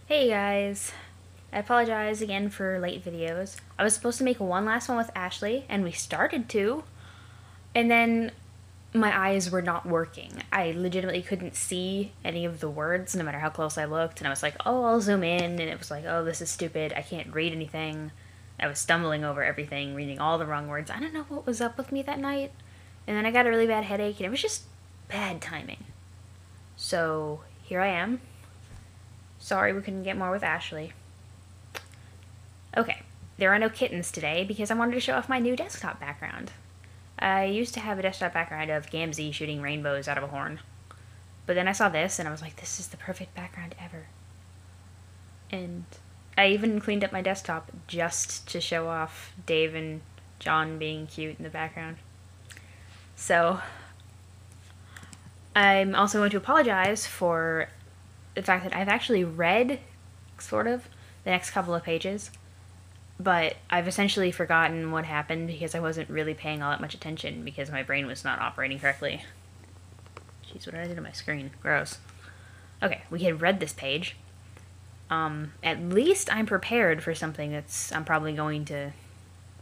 Hey guys, I apologize again for late videos. I was supposed to make one last one with Ashley, and we started to, and then my eyes were not working. I legitimately couldn't see any of the words no matter how close I looked, and I was like, oh, I'll zoom in, and it was like, oh, this is stupid, I can't read anything. I was stumbling over everything, reading all the wrong words. I don't know what was up with me that night, and then I got a really bad headache, and it was just bad timing. So, here I am. Sorry we couldn't get more with Ashley. Okay, there are no kittens today because I wanted to show off my new desktop background. I used to have a desktop background of Gamzee shooting rainbows out of a horn. But then I saw this and I was like, this is the perfect background ever. And I even cleaned up my desktop just to show off Dave and John being cute in the background. So, I'm also going to apologize for the fact that I've actually read, sort of, the next couple of pages, but I've essentially forgotten what happened because I wasn't really paying all that much attention because my brain was not operating correctly. Jeez, what did I do to my screen? Gross. Okay, we had read this page. At least I'm prepared for something that's I'm probably going to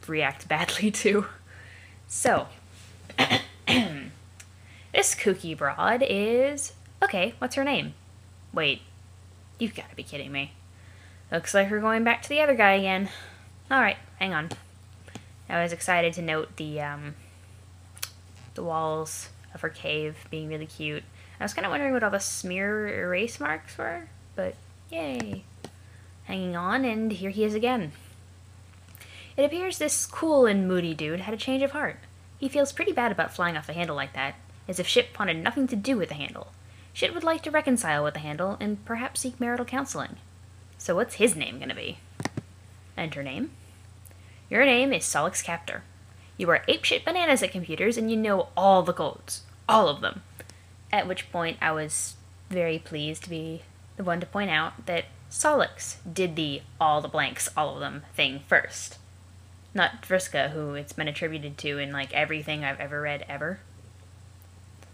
react badly to. So, this kooky broad is... Okay, what's her name? Wait, you've got to be kidding me. Looks like we're going back to the other guy again. Alright, hang on. I was excited to note the walls of her cave being really cute. I was kind of wondering what all the smear erase marks were, but yay. Hanging on, and here he is again. It appears this cool and moody dude had a change of heart. He feels pretty bad about flying off the handle like that, as if Ship wanted nothing to do with the handle. Shit would like to reconcile with the handle and perhaps seek marital counseling. So what's his name gonna be? Enter name. Your name is Sollux Captor. You are apeshit bananas at computers and you know all the codes. All of them. At which point I was very pleased to be the one to point out that Sollux did the all the blanks, all of them thing first. Not Vriska, who it's been attributed to in like everything I've ever read ever.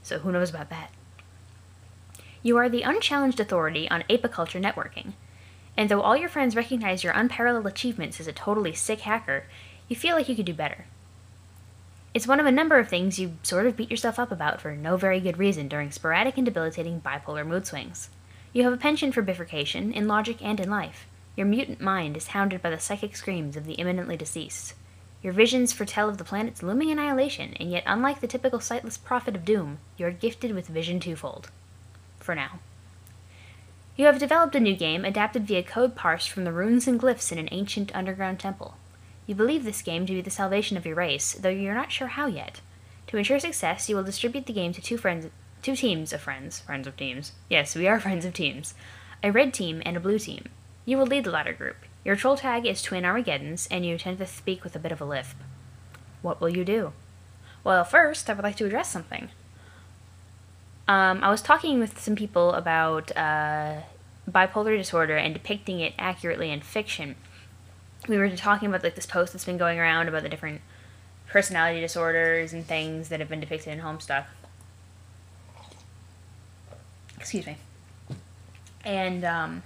So who knows about that? You are the unchallenged authority on apiculture networking, and though all your friends recognize your unparalleled achievements as a totally sick hacker, you feel like you could do better. It's one of a number of things you sort of beat yourself up about for no very good reason during sporadic and debilitating bipolar mood swings. You have a penchant for bifurcation, in logic and in life. Your mutant mind is hounded by the psychic screams of the imminently deceased. Your visions foretell of the planet's looming annihilation, and yet unlike the typical sightless prophet of doom, you are gifted with vision twofold. For now. You have developed a new game adapted via code parsed from the runes and glyphs in an ancient underground temple. You believe this game to be the salvation of your race, though you're not sure how yet. To ensure success, you will distribute the game to two teams of friends of teams. Yes, we are friends of teams. A red team and a blue team. You will lead the latter group. Your troll tag is Twin Armageddons, and you tend to speak with a bit of a lisp. What will you do? Well, first, I would like to address something. I was talking with some people about bipolar disorder and depicting it accurately in fiction. We were talking about like this post that's been going around about the different personality disorders and things that have been depicted in Homestuck. Excuse me. And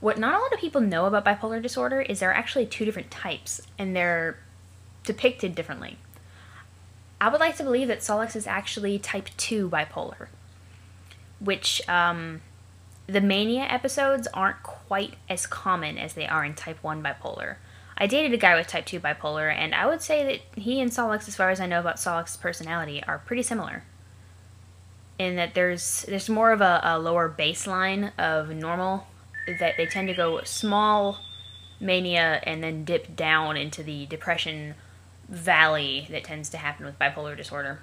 what not a lot of people know about bipolar disorder is there are actually two different types, and they're depicted differently. I would like to believe that Sollux is actually type 2 bipolar, which the mania episodes aren't quite as common as they are in type 1 bipolar. I dated a guy with type 2 bipolar, and I would say that he and Sollux, as far as I know about Sollux's personality, are pretty similar. In that there's more of a lower baseline of normal, that they tend to go small mania and then dip down into the depression valley that tends to happen with bipolar disorder.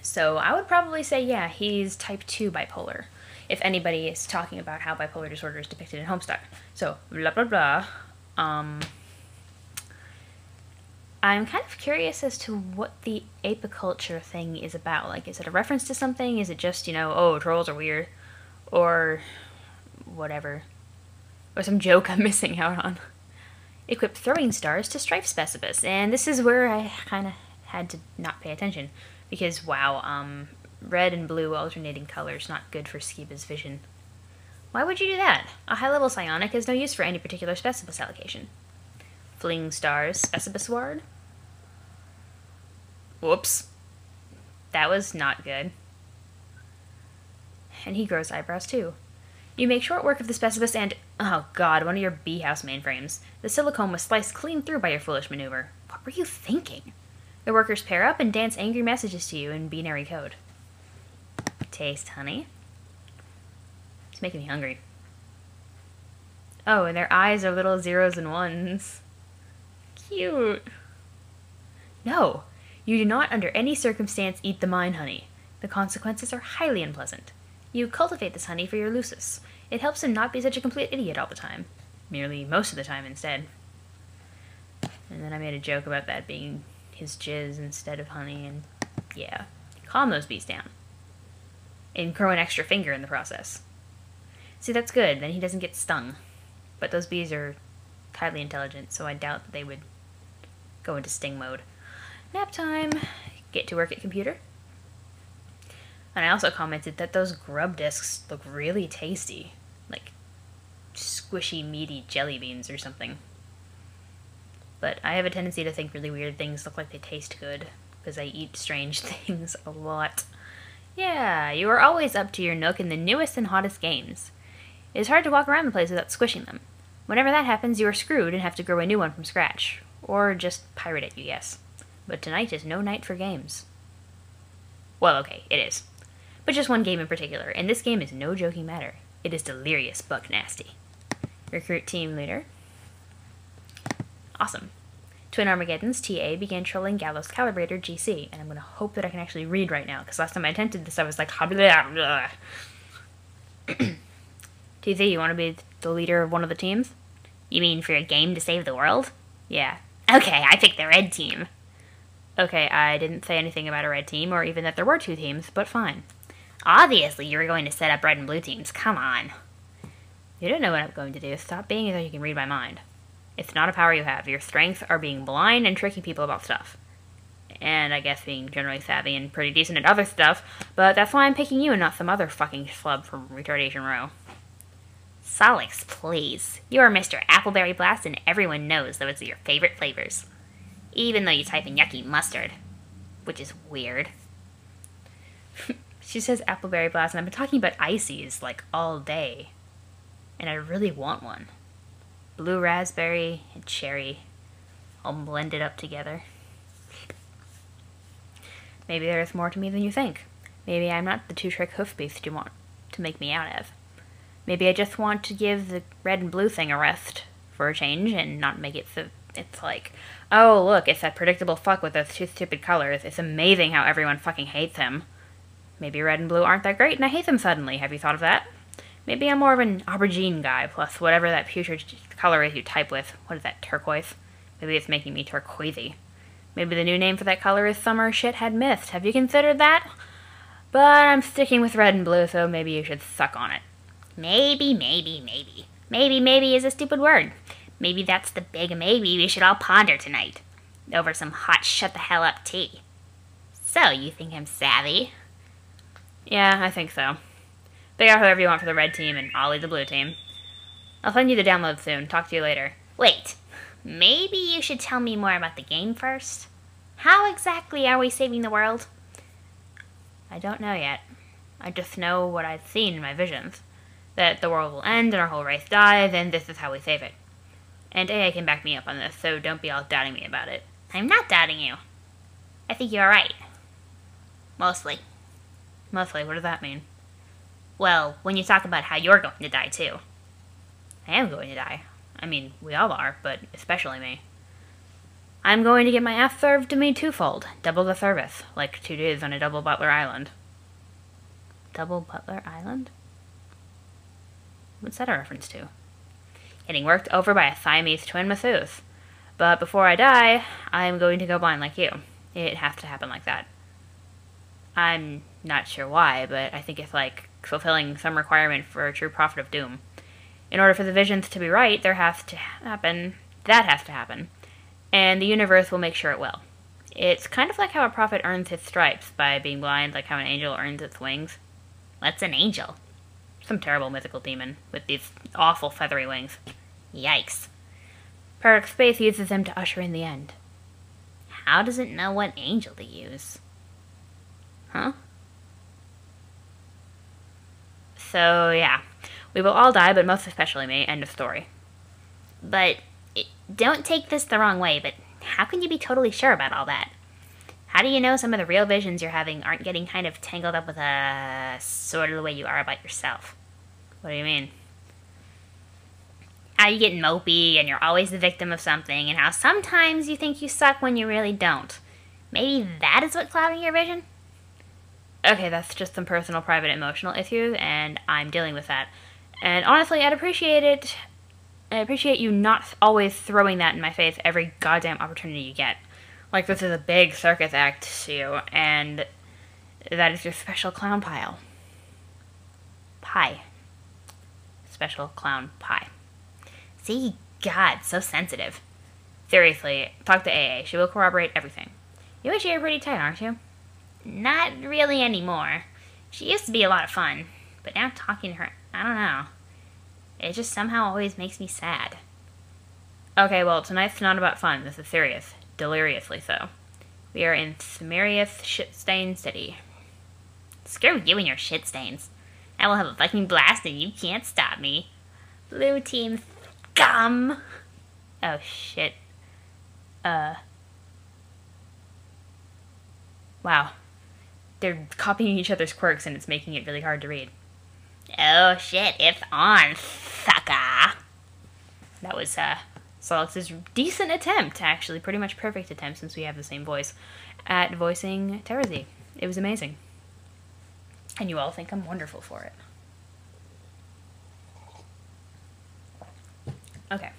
So I would probably say, yeah, he's type 2 bipolar, if anybody is talking about how bipolar disorder is depicted in Homestuck. So, blah, blah, blah. I'm kind of curious as to what the apiculture thing is about. Like, is it a reference to something? Is it just, you know, oh, trolls are weird? Or whatever. Or some joke I'm missing out on. Equip throwing stars to Strife Specibus, and this is where I kind of had to not pay attention, because wow, red and blue alternating colors not good for Skiba's vision. Why would you do that? A high-level psionic has no use for any particular specibus allocation. Fling stars, specibus ward? Whoops. That was not good. And he grows eyebrows too. You make short work of the specibus and, oh god, one of your bee house mainframes. The silicone was sliced clean through by your foolish maneuver. What were you thinking? The workers pair up and dance angry messages to you in binary code. Taste honey. It's making me hungry. Oh, and their eyes are little zeros and ones. Cute. No, you do not under any circumstance eat the mine honey. The consequences are highly unpleasant. You cultivate this honey for your Lucis. It helps him not be such a complete idiot all the time. Merely most of the time instead. And then I made a joke about that being his jizz instead of honey, and yeah. Calm those bees down. And grow an extra finger in the process. See, that's good, then he doesn't get stung. But those bees are highly intelligent, so I doubt that they would go into sting mode. Nap time. Get to work at computer. And I also commented that those grub discs look really tasty. Like squishy, meaty jelly beans or something. But I have a tendency to think really weird things look like they taste good, because I eat strange things a lot. Yeah, you are always up to your nook in the newest and hottest games. It is hard to walk around the place without squishing them. Whenever that happens, you are screwed and have to grow a new one from scratch. Or just pirate it, you guess. But tonight is no night for games. Well, okay, it is. But just one game in particular, and this game is no joking matter. It is delirious buck nasty. Recruit team leader. Awesome. Twin Armageddon's TA began trolling Gallows Calibrator GC, and I'm going to hope that I can actually read right now, because last time I attempted this I was like, blah, blah. TZ, you want to be the leader of one of the teams? You mean for a game to save the world? Yeah. Okay, I picked the red team. Okay, I didn't say anything about a red team, or even that there were two teams, but fine. Obviously, you were going to set up red and blue teams. Come on. You don't know what I'm going to do. Stop being as though you can read my mind. It's not a power you have. Your strengths are being blind and tricking people about stuff. And I guess being generally savvy and pretty decent at other stuff, but that's why I'm picking you and not some other fucking schlub from Retardation Row. Sollux, please. You are Mr. Appleberry Blast and everyone knows those are your favorite flavors. Even though you type in yucky mustard. Which is weird. She says Appleberry Blast, and I've been talking about ices, like, all day. And I really want one. Blue raspberry and cherry all blended up together. Maybe there is more to me than you think. Maybe I'm not the two-trick hoof beast you want to make me out of. Maybe I just want to give the red and blue thing a rest for a change and not make it so it's like, oh look, it's that predictable fuck with those two stupid colors. It's amazing how everyone fucking hates him. Maybe red and blue aren't that great and I hate them suddenly. Have you thought of that? Maybe I'm more of an aubergine guy, plus whatever that putrid color is you type with. What is that, turquoise? Maybe it's making me turquoisey. Maybe the new name for that color is Summer Shithead Mist. Have you considered that? But I'm sticking with red and blue, so maybe you should suck on it. Maybe, maybe, maybe. Maybe, maybe is a stupid word. Maybe that's the big maybe we should all ponder tonight. Over some hot shut-the-hell-up tea. So, you think I'm savvy? Yeah, I think so. Pick out whoever you want for the red team, and I'll lead the blue team. I'll send you the download soon. Talk to you later. Wait. Maybe you should tell me more about the game first? How exactly are we saving the world? I don't know yet. I just know what I've seen in my visions. That the world will end and our whole race dies, and this is how we save it. And AA can back me up on this, so don't be all doubting me about it. I'm not doubting you. I think you're right. Mostly. Mostly? What does that mean? Well, when you talk about how you're going to die, too. I am going to die. I mean, we all are, but especially me. I'm going to get my ass served to me twofold. Double the service, like 2 days on a double Butler Island. Double Butler Island? What's that a reference to? Getting worked over by a Siamese twin masseuse. But before I die, I'm going to go blind like you. It has to happen like that. I'm not sure why, but I think it's like fulfilling some requirement for a true prophet of doom. In order for the visions to be right, that has to happen. And the universe will make sure it will. It's kind of like how a prophet earns his stripes by being blind, like how an angel earns its wings. What's an angel? Some terrible mythical demon with these awful feathery wings. Yikes. Product Space uses them to usher in the end. How does it know what angel to use? Huh? So, yeah. We will all die, but most especially me. End of story. But, don't take this the wrong way, but how can you be totally sure about all that? How do you know some of the real visions you're having aren't getting kind of tangled up with sort of the way you are about yourself? What do you mean? How you get mopey and you're always the victim of something, and how sometimes you think you suck when you really don't. Maybe that is what's clouding your vision? Okay, that's just some personal, private, emotional issues, and I'm dealing with that. And honestly, I'd appreciate it. I appreciate you not always throwing that in my face every goddamn opportunity you get. Like this is a big circus act to you, and that is your special clown pile. Pie. Special clown pie. See, God, so sensitive. Seriously, talk to AA. She will corroborate everything. You and she are pretty tight, aren't you? Not really anymore. She used to be a lot of fun, but now talking to her, I don't know. It just somehow always makes me sad. Okay, well, tonight's not about fun. This is serious. Deliriously so. We are in Smerious Shitstain City. Screw you and your shit stains. I will have a fucking blast and you can't stop me. Blue team scum! Oh, shit. Wow. They're copying each other's quirks and it's making it really hard to read. Oh, shit, it's on, sucker! That was, Sollux's decent attempt, actually. Pretty much perfect attempt since we have the same voice. At voicing Terezi. It was amazing. And you all think I'm wonderful for it. Okay.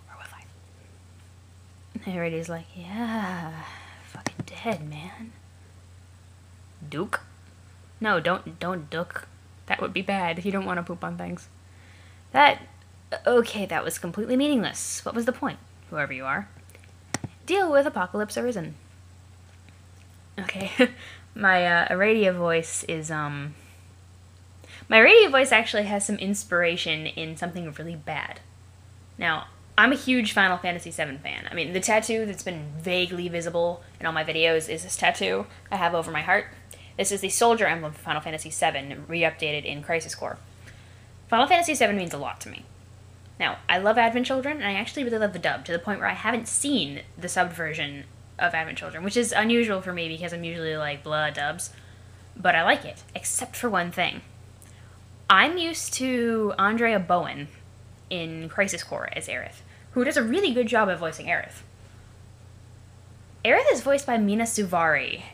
Where was I? Everybody's like, yeah, fucking dead, man. Duke? No, don't duke. That would be bad. You don't want to poop on things. Okay, that was completely meaningless. What was the point? Whoever you are. Deal with Apocalypse Arisen. Okay. My radio voice is, my radio voice actually has some inspiration in something really bad. Now, I'm a huge Final Fantasy VII fan. I mean, the tattoo that's been vaguely visible in all my videos is this tattoo I have over my heart. This is the soldier emblem for Final Fantasy VII, re-updated in Crisis Core. Final Fantasy VII means a lot to me. Now, I love Advent Children, and I actually really love the dub, to the point where I haven't seen the subbed version of Advent Children, which is unusual for me because I'm usually like Bluh dubs, but I like it, except for one thing. I'm used to Andrea Bowen in Crisis Core as Aerith, who does a really good job of voicing Aerith. Aerith is voiced by Mina Suvari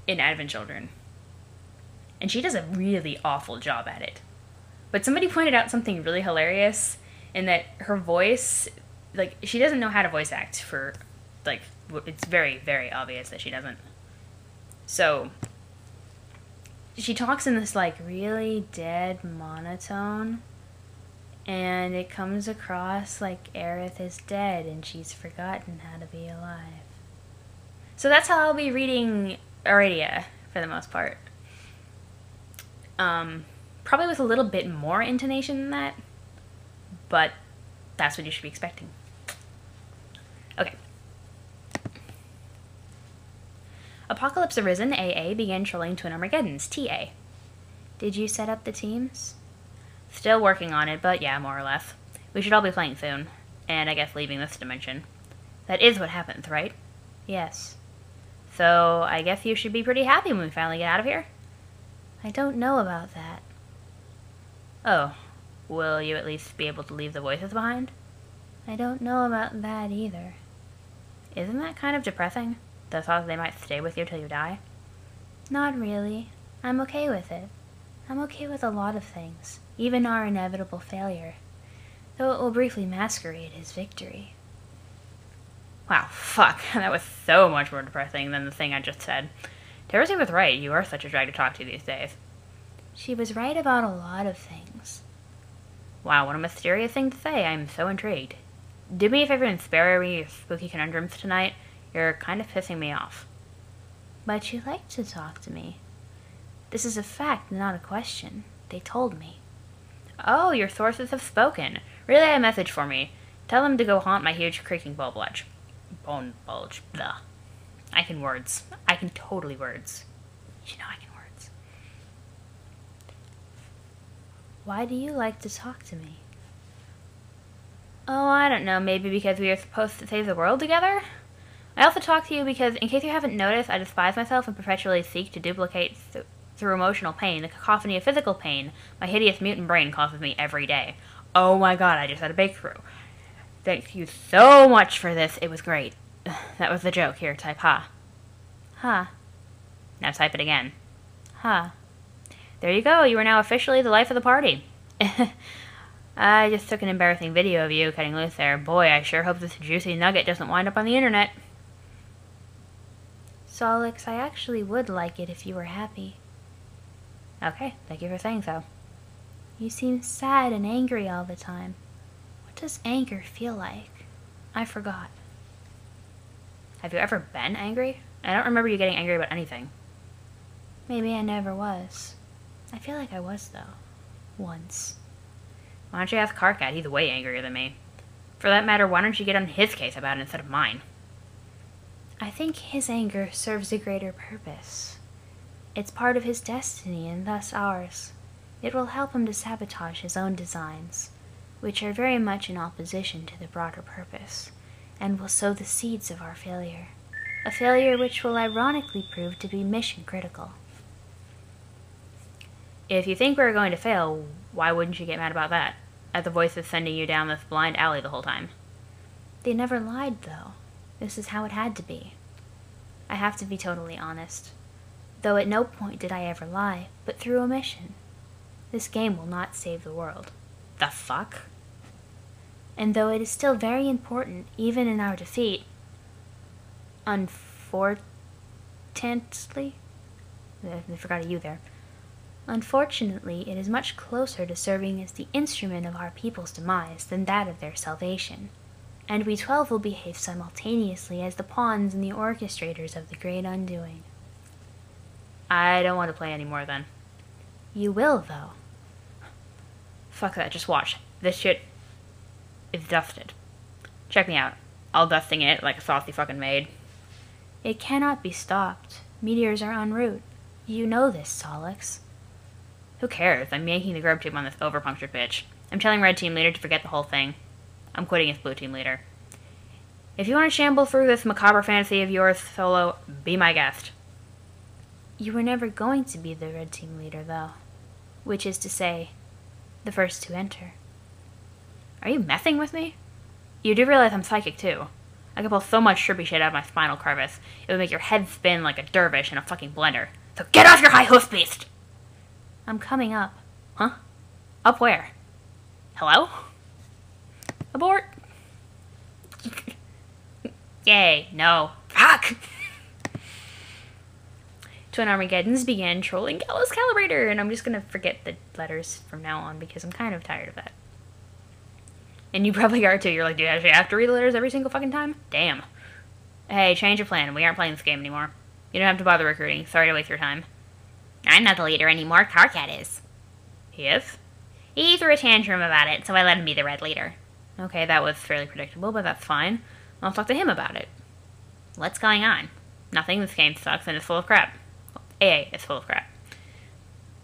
in Advent Children, and she does a really awful job at it. But somebody pointed out something really hilarious in that her voice, like, she doesn't know how to voice act for, like, it's very, very obvious that she doesn't. So, she talks in this, like, really dead monotone, and it comes across like Aerith is dead and she's forgotten how to be alive. So that's how I'll be reading Aradia, for the most part. Probably with a little bit more intonation than that, but that's what you should be expecting. Okay. Apocalypse Arisen, AA, began trolling Twin Armageddons, TA. Did you set up the teams? Still working on it, but yeah, more or less. We should all be playing soon, and I guess leaving this dimension. That is what happens, right? Yes. So, I guess you should be pretty happy when we finally get out of here? I don't know about that. Oh. Will you at least be able to leave the voices behind? I don't know about that either. Isn't that kind of depressing? The thought that they might stay with you till you die? Not really. I'm okay with it. I'm okay with a lot of things, even our inevitable failure, though it will briefly masquerade as victory. Wow, fuck. That was so much more depressing than the thing I just said. Terezi was right. You are such a drag to talk to these days. She was right about a lot of things. Wow, what a mysterious thing to say. I'm so intrigued. Do me a favor and spare me your spooky conundrums tonight. You're kind of pissing me off. But you like to talk to me. This is a fact, not a question. They told me. Oh, your sources have spoken. Relay a message for me. Tell them to go haunt my huge creaking bone bulge. Bone bulge. Blah. I can words. I can totally words. You know I can words. Why do you like to talk to me? Oh, I don't know. Maybe because we are supposed to save the world together? I also talk to you because, in case you haven't noticed, I despise myself and perpetually seek to duplicate through emotional pain the cacophony of physical pain my hideous mutant brain causes me every day. Oh my god, I just had a breakthrough. Thank you so much for this. It was great. That was the joke. Here, type ha. Ha. Now type it again. Ha. There you go. You are now officially the life of the party. I just took an embarrassing video of you cutting loose there. Boy, I sure hope this juicy nugget doesn't wind up on the internet. Sollux, I actually would like it if you were happy. Okay, thank you for saying so. You seem sad and angry all the time. What does anger feel like? I forgot. Have you ever been angry? I don't remember you getting angry about anything. Maybe I never was. I feel like I was, though. Once. Why don't you ask Carcat? He's way angrier than me. For that matter, why don't you get on his case about it instead of mine? I think his anger serves a greater purpose. It's part of his destiny and thus ours. It will help him to sabotage his own designs, which are very much in opposition to the broader purpose, and will sow the seeds of our failure. A failure which will ironically prove to be mission critical. If you think we're going to fail, why wouldn't you get mad about that? At the voices sending you down this blind alley the whole time. They never lied, though. This is how it had to be. I have to be totally honest. Though at no point did I ever lie, but through omission. This game will not save the world. The fuck? And though it is still very important, even in our defeat, unfortunately, I forgot a U there. Unfortunately, it is much closer to serving as the instrument of our people's demise than that of their salvation. And we 12 will behave simultaneously as the pawns and the orchestrators of the great undoing. I don't want to play anymore then. You will, though. Fuck that, just watch. This shit is dusted. Check me out. I'll dusting it like a saucy fucking maid. It cannot be stopped. Meteors are en route. You know this, Sollux. Who cares? I'm yanking the grub tube on this overpunctured bitch. I'm telling Red Team Leader to forget the whole thing. I'm quitting as Blue Team Leader. If you want to shamble through this macabre fantasy of yours solo, be my guest. You were never going to be the Red Team Leader, though. Which is to say, the first to enter. Are you messing with me? You do realize I'm psychic, too. I can pull so much trippy shit out of my spinal crevice, it would make your head spin like a dervish in a fucking blender. So get off your high hoof, beast! I'm coming up. Huh? Up where? Hello? Abort! Yay, no. Fuck! Twin Armageddons began trolling Gallows Calibrator, and I'm just gonna forget the letters from now on because I'm kind of tired of that. And you probably are too. You're like, do you actually have to read the letters every single fucking time? Damn. Hey, change your plan. We aren't playing this game anymore. You don't have to bother recruiting. Sorry to waste your time. I'm not the leader anymore. Carcat is. He is? He threw a tantrum about it, so I let him be the red leader. Okay, that was fairly predictable, but that's fine. I'll talk to him about it. What's going on? Nothing. This game sucks and it's full of crap. AA is full of crap.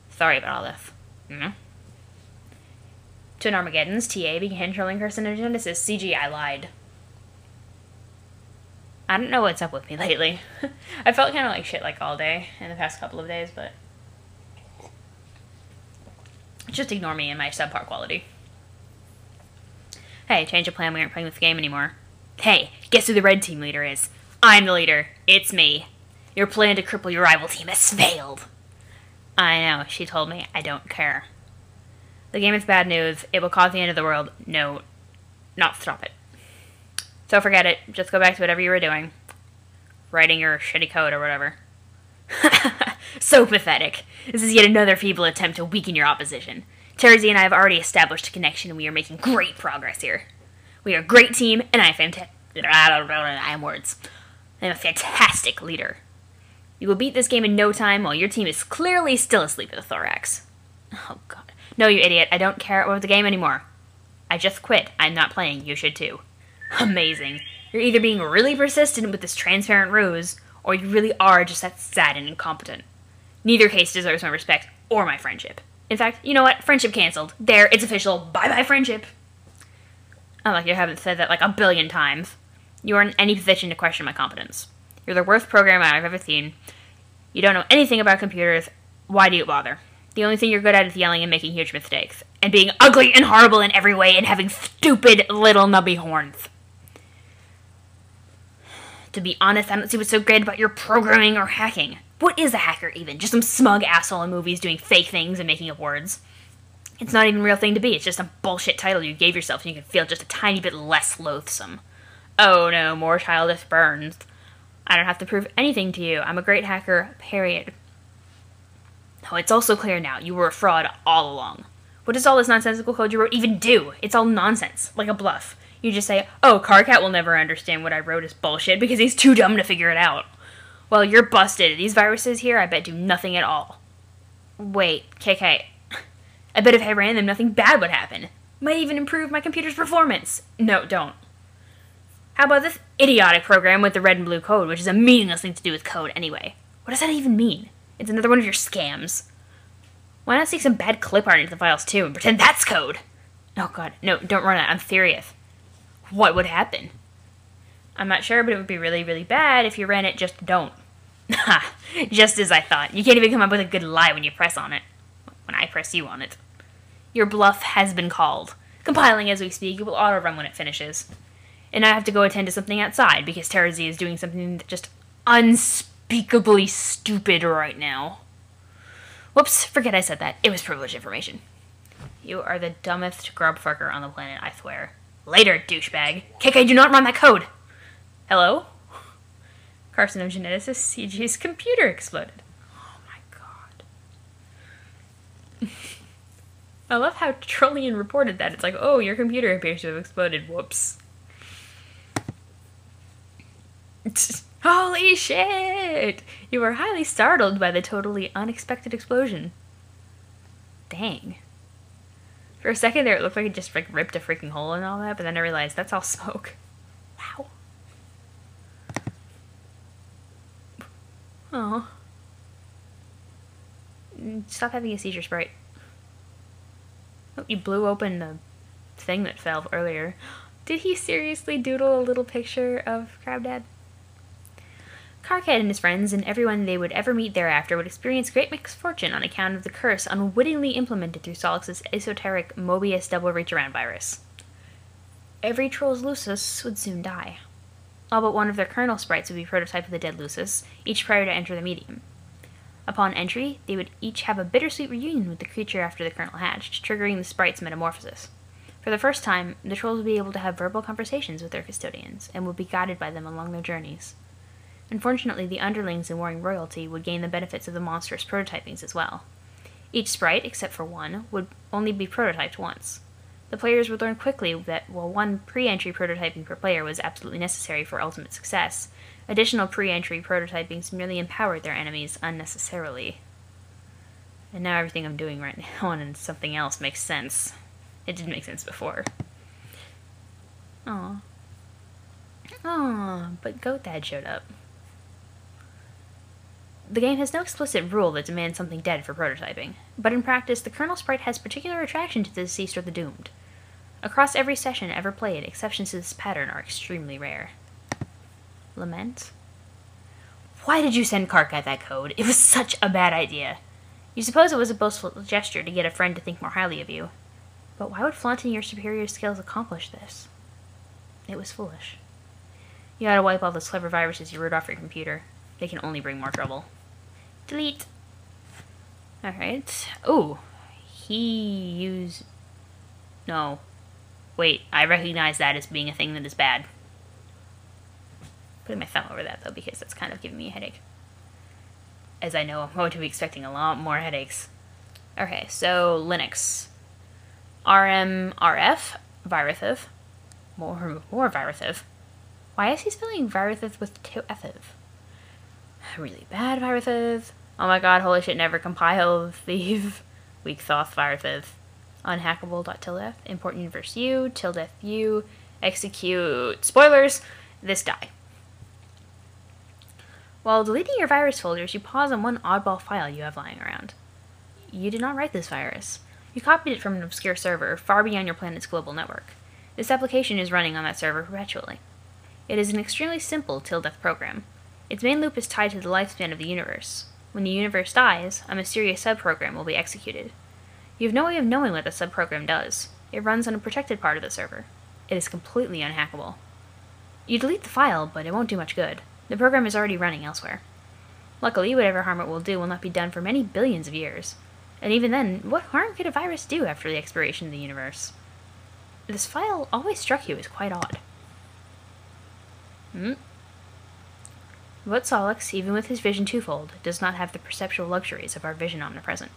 Sorry about all this. Twin Armageddons, TA began trolling carcinogenesis. CG, I lied. I don't know what's up with me lately. I felt kind of like shit like all day in the past couple of days, but just ignore me and my subpar quality. Hey, change of plan. We aren't playing this game anymore. Hey, guess who the red team leader is? I'm the leader. It's me. Your plan to cripple your rival team has failed. I know, she told me. I don't care. The game is bad news. It will cause the end of the world. No, not stop it. So forget it. Just go back to whatever you were doing. Writing your shitty code or whatever. So pathetic. This is yet another feeble attempt to weaken your opposition. Terzi and I have already established a connection and we are making great progress here. We are a great team and I am words. I am a fantastic leader. You will beat this game in no time while your team is clearly still asleep at the thorax. Oh, God. No, you idiot. I don't care about the game anymore. I just quit. I'm not playing. You should too. Amazing. You're either being really persistent with this transparent ruse, or you really are just that sad and incompetent. Neither case deserves my respect or my friendship. In fact, you know what? Friendship canceled. There, it's official. Bye-bye, friendship. I like you haven't said that like a billion times. You aren't in any position to question my competence. You're the worst programmer I've ever seen. You don't know anything about computers. Why do you bother? The only thing you're good at is yelling and making huge mistakes. And being ugly and horrible in every way and having stupid little nubby horns. To be honest, I don't see what's so great about your programming or hacking. What is a hacker even? Just some smug asshole in movies doing fake things and making up words. It's not even a real thing to be. It's just a bullshit title you gave yourself so you can feel just a tiny bit less loathsome. Oh no, more childish burns. I don't have to prove anything to you. I'm a great hacker, period. Oh, it's also clear now. You were a fraud all along. What does all this nonsensical code you wrote even do? It's all nonsense, like a bluff. You just say, oh, Carcat will never understand what I wrote is bullshit because he's too dumb to figure it out. Well, you're busted. These viruses here, I bet, do nothing at all. Wait, KK. I bet if I ran them, nothing bad would happen. Might even improve my computer's performance. No, don't. How about this idiotic program with the red and blue code, which is a meaningless thing to do with code anyway? What does that even mean? It's another one of your scams. Why not stick some bad clip art into the files too and pretend that's code? Oh god, no, don't run it. I'm serious. What would happen? I'm not sure, but it would be really, really bad if you ran it. Just don't. Ha! Just as I thought. You can't even come up with a good lie when you press on it. When I press you on it. Your bluff has been called. Compiling as we speak, it will auto-run when it finishes. And I have to go attend to something outside because Terrazy is doing something just unspeakably stupid right now. Whoops, forget I said that. It was privileged information. You are the dumbest grub fucker on the planet, I swear. Later, douchebag. KK, do not run that code! Hello? Carcinogeneticist CG's computer exploded. Oh my god. I love how Trollian reported that. It's like, oh, your computer appears to have exploded. Whoops. Holy shit! You were highly startled by the totally unexpected explosion. Dang. For a second there, it looked like it just like ripped a freaking hole and all that, but then I realized that's all smoke. Wow. Oh. Stop having a seizure, Sprite. Oh, you blew open the thing that fell earlier. Did he seriously doodle a little picture of Crab Dad? Carcat and his friends and everyone they would ever meet thereafter would experience great misfortune on account of the curse unwittingly implemented through Sollux's esoteric Mobius double reach-around virus. Every Trolls Lusus would soon die. All but one of their kernel sprites would be prototype of the dead Lusus, each prior to enter the medium. Upon entry, they would each have a bittersweet reunion with the creature after the kernel hatched, triggering the sprite's metamorphosis. For the first time, the trolls would be able to have verbal conversations with their custodians, and would be guided by them along their journeys. Unfortunately, the underlings and warring royalty would gain the benefits of the monstrous prototypings as well. Each sprite, except for one, would only be prototyped once. The players would learn quickly that while one pre-entry prototyping per player was absolutely necessary for ultimate success, additional pre-entry prototypings merely empowered their enemies unnecessarily. And now everything I'm doing right now and something else makes sense. It didn't make sense before. Aww. Aww, but Goat Dad showed up. The game has no explicit rule that demands something dead for prototyping, but in practice, the kernel sprite has particular attraction to the deceased or the doomed. Across every session ever played, exceptions to this pattern are extremely rare. Lament? Why did you send Carcat that code? It was such a bad idea. You suppose it was a boastful gesture to get a friend to think more highly of you. But why would flaunting your superior skills accomplish this? It was foolish. You gotta wipe all those clever viruses you wrote off your computer. They can only bring more trouble. Delete. Alright. Ooh. He used... No. Wait, I recognize that as being a thing that is bad. Putting my thumb over that, though, because that's kind of giving me a headache. As I know, I'm going to be expecting a lot more headaches. Okay, so Linux. RMRF. Virithiv. More Virithiv. Why is he spelling Virithiv with two F's? Really bad Virithiv. Oh my god, holy shit, never compile thief. Weak thoth, fire thith. Unhackable.tildef. Import universe u. Tildef u. Execute. Spoilers! This die. While deleting your virus folders, you pause on one oddball file you have lying around. You did not write this virus. You copied it from an obscure server far beyond your planet's global network. This application is running on that server perpetually. It is an extremely simple till-death program. Its main loop is tied to the lifespan of the universe. When the universe dies, a mysterious subprogram will be executed. You have no way of knowing what the subprogram does. It runs on a protected part of the server. It is completely unhackable. You delete the file, but it won't do much good. The program is already running elsewhere. Luckily, whatever harm it will do will not be done for many billions of years. And even then, what harm could a virus do after the expiration of the universe? This file always struck you as quite odd. But Sollux, even with his vision twofold, does not have the perceptual luxuries of our vision omnipresent.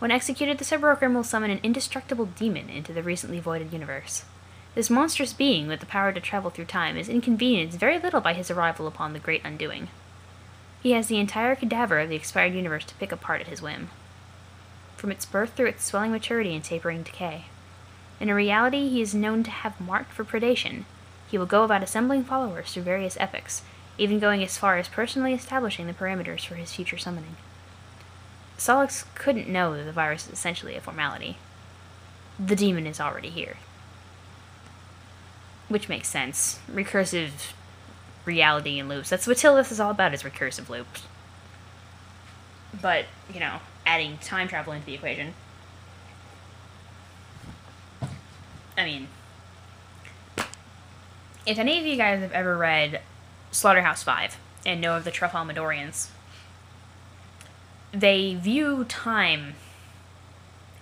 When executed, the subprogram will summon an indestructible demon into the recently voided universe. This monstrous being, with the power to travel through time, is inconvenienced very little by his arrival upon the Great Undoing. He has the entire cadaver of the expired universe to pick apart at his whim. From its birth through its swelling maturity and tapering decay. In a reality he is known to have marked for predation, he will go about assembling followers through various epochs, even going as far as personally establishing the parameters for his future summoning. Sollux couldn't know that the virus is essentially a formality. The demon is already here. Which makes sense. Recursive reality and loops. That's what Tildef is all about, is recursive loops. But, you know, adding time travel into the equation. I mean, if any of you guys have ever read Slaughterhouse-5 and know of the Tralfamadorians, they view time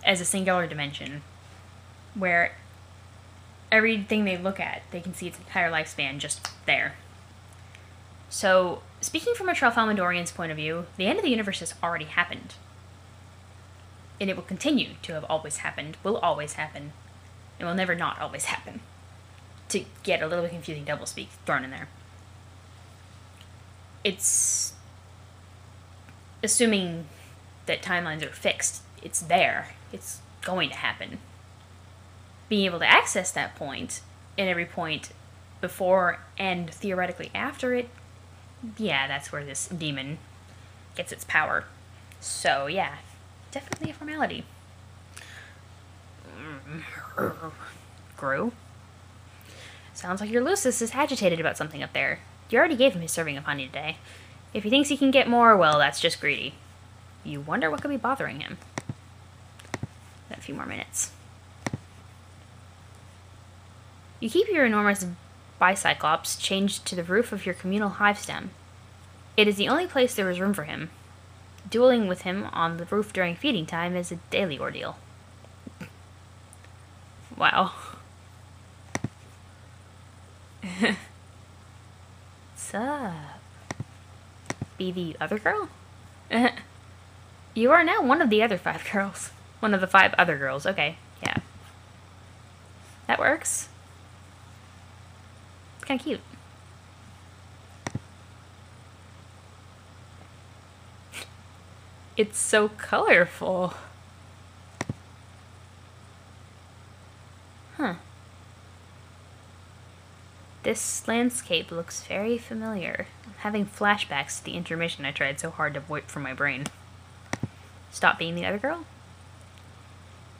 as a singular dimension where everything they look at, they can see its entire lifespan just there. So, speaking from a Tralfamadorian's point of view, the end of the universe has already happened. And it will continue to have always happened, will always happen, and will never not always happen. To get a little bit confusing doublespeak thrown in there. It's assuming that timelines are fixed. It's there. It's going to happen. Being able to access that point, and every point before and theoretically after it, yeah, that's where this demon gets its power. So, yeah, definitely a formality. Gru? Sounds like your Lucis is agitated about something up there. You already gave him his serving of honey today. If he thinks he can get more, well, that's just greedy. You wonder what could be bothering him. Got a few more minutes. You keep your enormous bicyclops chained to the roof of your communal hive stem. It is the only place there is room for him. Dueling with him on the roof during feeding time is a daily ordeal. Wow. What's up? Be the other girl? You are now one of the other 5 girls. One of the 5 other girls. Okay, yeah. That works. It's kind of cute. It's so colorful. Huh. This landscape looks very familiar. I'm having flashbacks to the intermission I tried so hard to wipe from my brain. Stop being the other girl?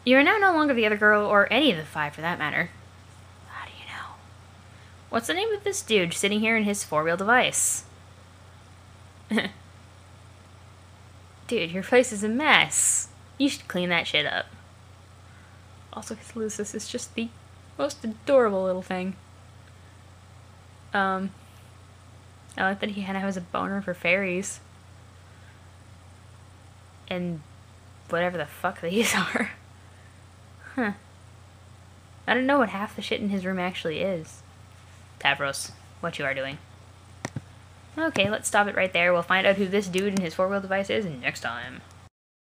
You are now no longer the other girl, or any of the 5 for that matter. How do you know? What's the name of this dude sitting here in his 4-wheel device? Dude, your place is a mess. You should clean that shit up. Also, his Lucis is just the most adorable little thing. I like that he kind of has a boner for fairies. And whatever the fuck these are. Huh. I don't know what half the shit in his room actually is. Tavros, what you are doing. Okay, let's stop it right there. We'll find out who this dude in his 4-wheel device is next time.